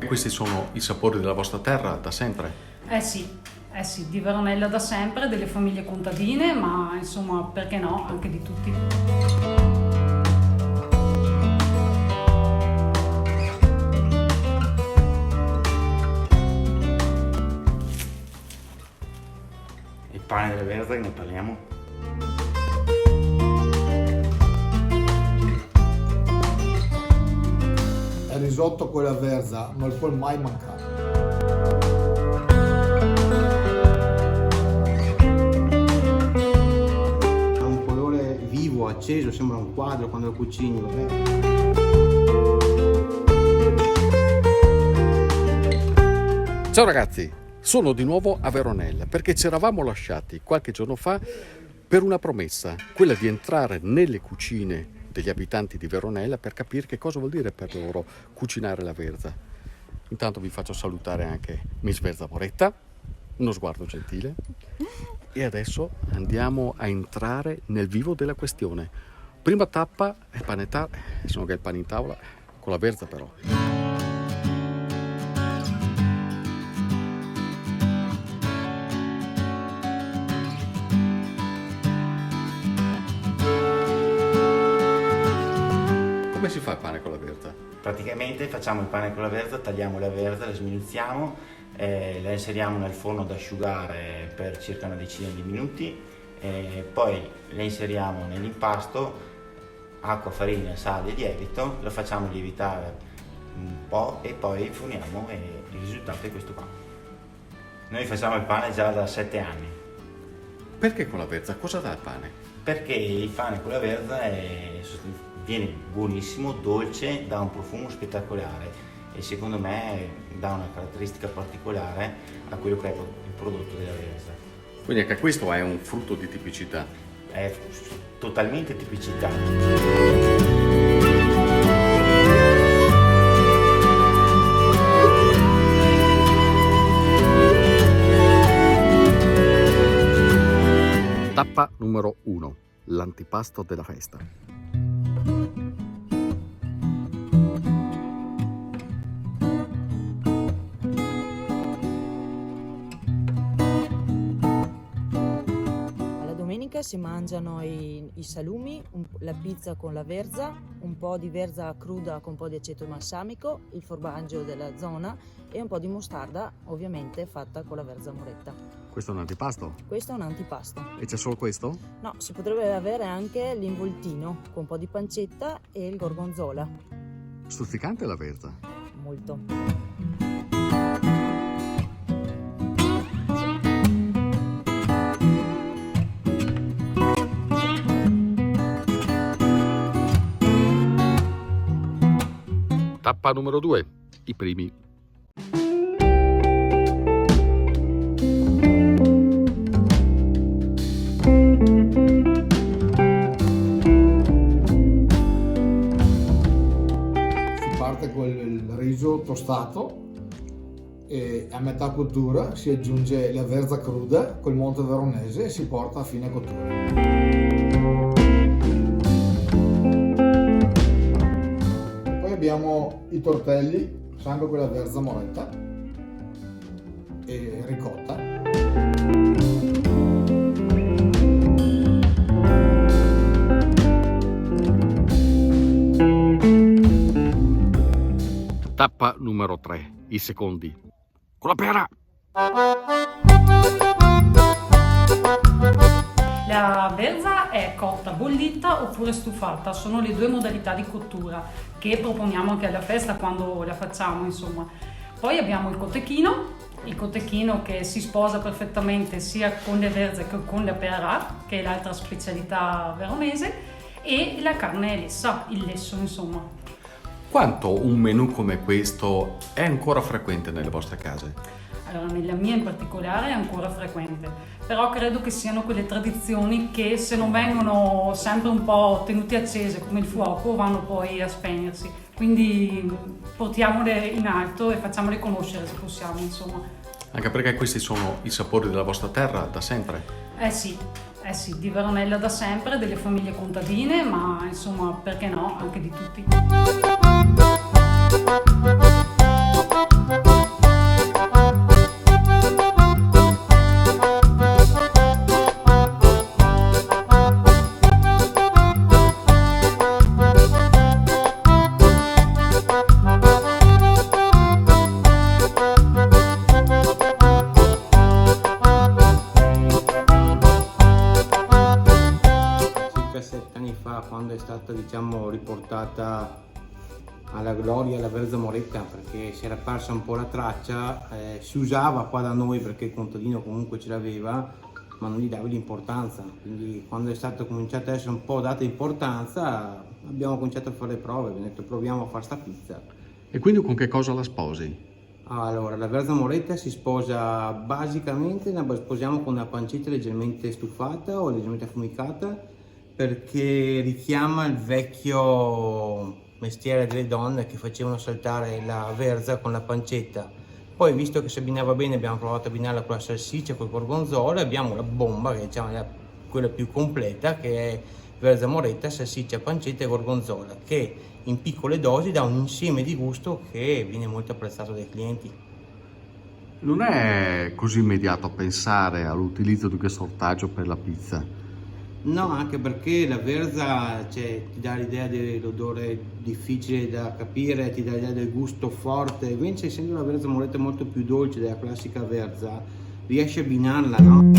Questi sono i sapori della vostra terra da sempre? Eh sì, di Veronella da sempre, delle famiglie contadine, ma insomma, perché no, anche di tutti. Il pane della verza, che ne parliamo? Il risotto con la verza non può mai mancare. Ha un colore vivo, acceso, sembra un quadro quando lo cucini, vabbè. Ciao ragazzi, sono di nuovo a Veronella perché ci eravamo lasciati qualche giorno fa per una promessa, quella di entrare nelle cucine degli abitanti di Veronella per capire che cosa vuol dire per loro cucinare la verza. Intanto vi faccio salutare anche Miss Verza Moretta, uno sguardo gentile, e adesso andiamo a entrare nel vivo della questione. Prima tappa è panetà, sono che il pane in tavola, con la verza però. Come si fa il pane con la verza? Praticamente facciamo il pane con la verza, tagliamo la verza, la sminuzziamo, la inseriamo nel forno ad asciugare per circa una decina di minuti, poi la inseriamo nell'impasto, acqua, farina, sale e lievito, lo facciamo lievitare un po' e poi forniamo e il risultato è questo qua. Noi facciamo il pane già da 7 anni. Perché con la verza? Cosa dà il pane? Perché il pane con la verza viene buonissimo, dolce, dà un profumo spettacolare e secondo me dà una caratteristica particolare a quello che è il prodotto della verza. Quindi anche questo è un frutto di tipicità. È totalmente tipicità. Tappa numero 1, l'antipasto della festa. Si mangiano i salumi, la pizza con la verza, un po' di verza cruda con un po' di aceto balsamico, il formaggio della zona e un po' di mostarda, ovviamente fatta con la verza moretta. Questo è un antipasto? Questo è un antipasto. E c'è solo questo? No, si potrebbe avere anche l'involtino con un po' di pancetta e il gorgonzola. Stuzzicante la verza? Molto. Tappa numero 2, i primi. Si parte con il riso tostato e a metà cottura si aggiunge la verza cruda col monte veronese e si porta a fine cottura. Abbiamo i tortelli, sempre con la verza moretta e ricotta. Tappa numero 3, i secondi. Con la pera! La verza è cotta, bollita oppure stufata, sono le due modalità di cottura che proponiamo anche alla festa quando la facciamo, insomma. Poi abbiamo il cotechino che si sposa perfettamente sia con le verze che con la pera, che è l'altra specialità veronese, e la carne lessa, il lesso, insomma. Quanto un menù come questo è ancora frequente nelle vostre case? Allora, nella mia in particolare è ancora frequente, però credo che siano quelle tradizioni che se non vengono sempre un po' tenute accese come il fuoco vanno poi a spegnersi, quindi portiamole in alto e facciamole conoscere se possiamo, insomma. Anche perché questi sono i sapori della vostra terra da sempre? Eh sì, di Veronella da sempre, delle famiglie contadine, ma insomma, perché no, anche di tutti. quando è stata riportata alla gloria la Verza Moretta, perché si era persa un po' la traccia. Si usava qua da noi perché il contadino comunque ce l'aveva, ma non gli davi l'importanza, quindi quando è stato cominciato a essere un po' data importanza abbiamo cominciato a fare le prove, abbiamo detto proviamo a fare sta pizza. E quindi con che cosa la sposi? Allora, la Verza Moretta si sposa basicamente, la sposiamo con una pancetta leggermente stufata o leggermente affumicata, perché richiama il vecchio mestiere delle donne che facevano saltare la verza con la pancetta. Poi, visto che si abbinava bene, abbiamo provato a abbinarla con la salsiccia, con il gorgonzola, e abbiamo la bomba, che diciamo è quella più completa, che è Verza Moretta, salsiccia, pancetta e gorgonzola, che in piccole dosi dà un insieme di gusto che viene molto apprezzato dai clienti. Non è così immediato pensare all'utilizzo di questo ortaggio per la pizza. No, anche perché la verza ti dà l'idea dell'odore difficile da capire, ti dà l'idea del gusto forte, invece essendo la Verza Moretta molto più dolce della classica verza, riesci a abbinarla, no?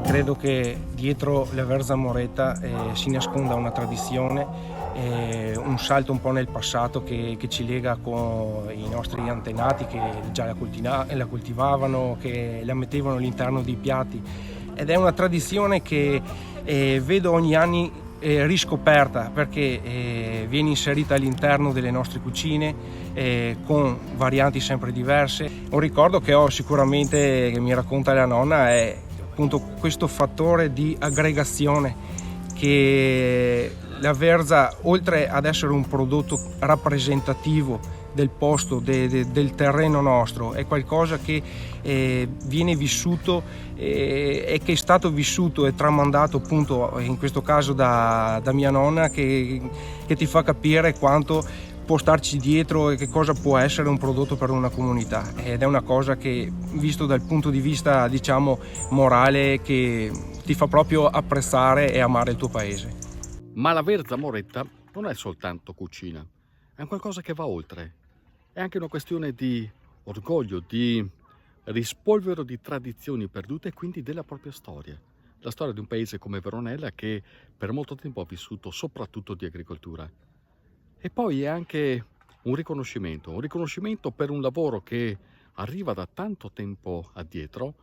Credo che dietro la Verza Moretta si nasconda una tradizione, un salto un po' nel passato che ci lega con i nostri antenati che già la coltivavano, che la mettevano all'interno dei piatti, ed è una tradizione che vedo ogni anno riscoperta, perché viene inserita all'interno delle nostre cucine con varianti sempre diverse. Un ricordo che ho sicuramente, che mi racconta la nonna, è appunto questo fattore di aggregazione, che la verza, oltre ad essere un prodotto rappresentativo del posto, del terreno nostro, è qualcosa che viene vissuto e che è stato vissuto e tramandato appunto in questo caso da mia nonna, che ti fa capire quanto può starci dietro e che cosa può essere un prodotto per una comunità, ed è una cosa che, visto dal punto di vista diciamo morale, che ti fa proprio apprezzare e amare il tuo paese. Ma la Verza Moretta non è soltanto cucina, è un qualcosa che va oltre. È anche una questione di orgoglio, di rispolvero di tradizioni perdute e quindi della propria storia. La storia di un paese come Veronella, che per molto tempo ha vissuto soprattutto di agricoltura. E poi è anche un riconoscimento per un lavoro che arriva da tanto tempo addietro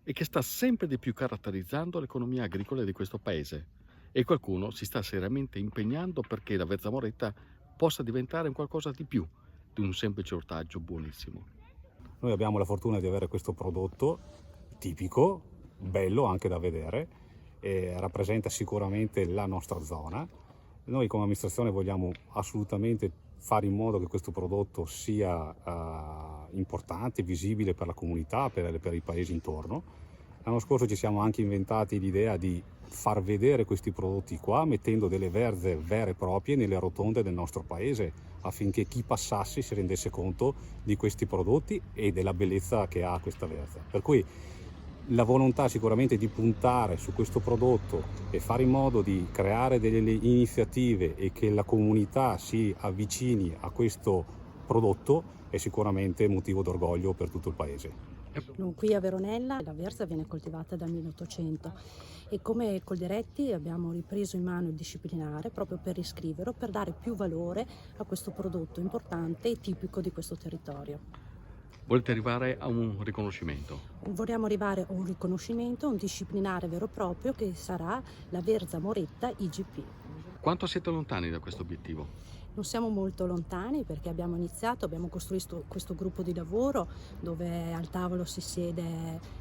e che sta sempre di più caratterizzando l'economia agricola di questo paese. E qualcuno si sta seriamente impegnando perché la Verza Moretta possa diventare un qualcosa di più di un semplice ortaggio buonissimo. Noi abbiamo la fortuna di avere questo prodotto tipico, bello anche da vedere, e rappresenta sicuramente la nostra zona. Noi come amministrazione vogliamo assolutamente fare in modo che questo prodotto sia importante, visibile per la comunità, per i paesi intorno. L'anno scorso ci siamo anche inventati l'idea di far vedere questi prodotti qua, mettendo delle verze vere e proprie nelle rotonde del nostro paese, affinché chi passasse si rendesse conto di questi prodotti e della bellezza che ha questa verza. Per cui la volontà sicuramente di puntare su questo prodotto e fare in modo di creare delle iniziative e che la comunità si avvicini a questo prodotto è sicuramente motivo d'orgoglio per tutto il paese. Qui a Veronella la verza viene coltivata dal 1800 e come Coldiretti abbiamo ripreso in mano il disciplinare proprio per riscriverlo, per dare più valore a questo prodotto importante e tipico di questo territorio. Volete arrivare a un riconoscimento? Vogliamo arrivare a un riconoscimento, un disciplinare vero e proprio che sarà la Verza Moretta IGP. Quanto siete lontani da questo obiettivo? Non siamo molto lontani perché abbiamo costruito questo gruppo di lavoro dove al tavolo si siede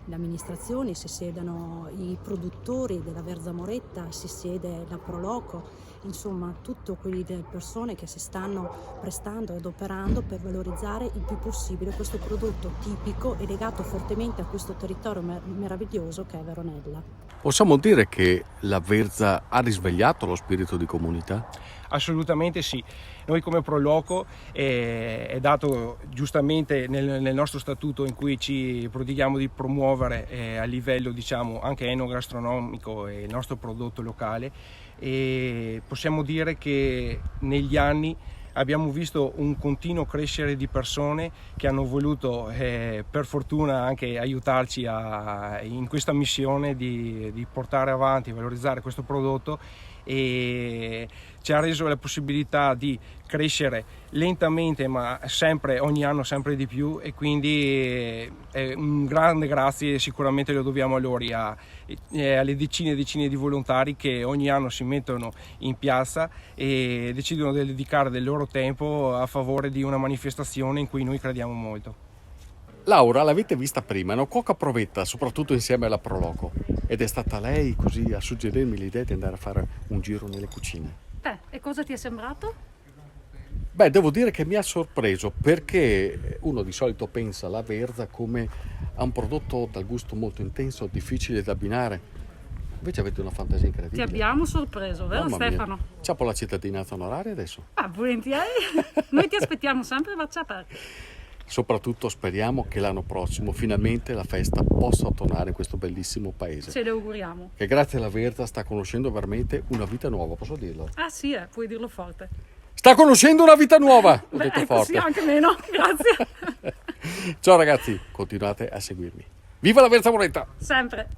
l'amministrazione, si siedono i produttori della Verza Moretta, si siede la Proloco, insomma tutte quelle persone che si stanno prestando ed operando per valorizzare il più possibile questo prodotto tipico e legato fortemente a questo territorio meraviglioso che è Veronella. Possiamo dire che la Verza ha risvegliato lo spirito di comunità? Assolutamente sì. Noi come Proloco è dato giustamente nel nostro statuto in cui ci prodighiamo di promuovere a livello diciamo anche enogastronomico il nostro prodotto locale, e possiamo dire che negli anni abbiamo visto un continuo crescere di persone che hanno voluto per fortuna anche aiutarci in questa missione di portare avanti e valorizzare questo prodotto, e ci ha reso la possibilità di crescere lentamente ma sempre, ogni anno sempre di più, e quindi un grande grazie sicuramente lo dobbiamo a loro, alle decine e decine di volontari che ogni anno si mettono in piazza e decidono di dedicare del loro tempo a favore di una manifestazione in cui noi crediamo molto. Laura l'avete vista prima, è una cuoca provetta, soprattutto insieme alla Proloco, ed è stata lei così a suggerirmi l'idea di andare a fare un giro nelle cucine. E cosa ti è sembrato? Beh, devo dire che mi ha sorpreso, perché uno di solito pensa alla verza come a un prodotto dal gusto molto intenso, difficile da abbinare. Invece avete una fantasia incredibile. Ti abbiamo sorpreso, vero Mamma Stefano? mia. C'ha la cittadinanza onoraria adesso? Volentieri. Noi ti aspettiamo sempre a braccia aperte. Soprattutto speriamo che l'anno prossimo finalmente la festa possa tornare in questo bellissimo paese. Ce le auguriamo. Che grazie alla verza sta conoscendo veramente una vita nuova, posso dirlo? Ah sì, puoi dirlo forte. Sta conoscendo una vita nuova! Ho detto ecco, forte. sì, anche meno, grazie. Ciao ragazzi, continuate a seguirmi. Viva la Verza Moretta! Sempre.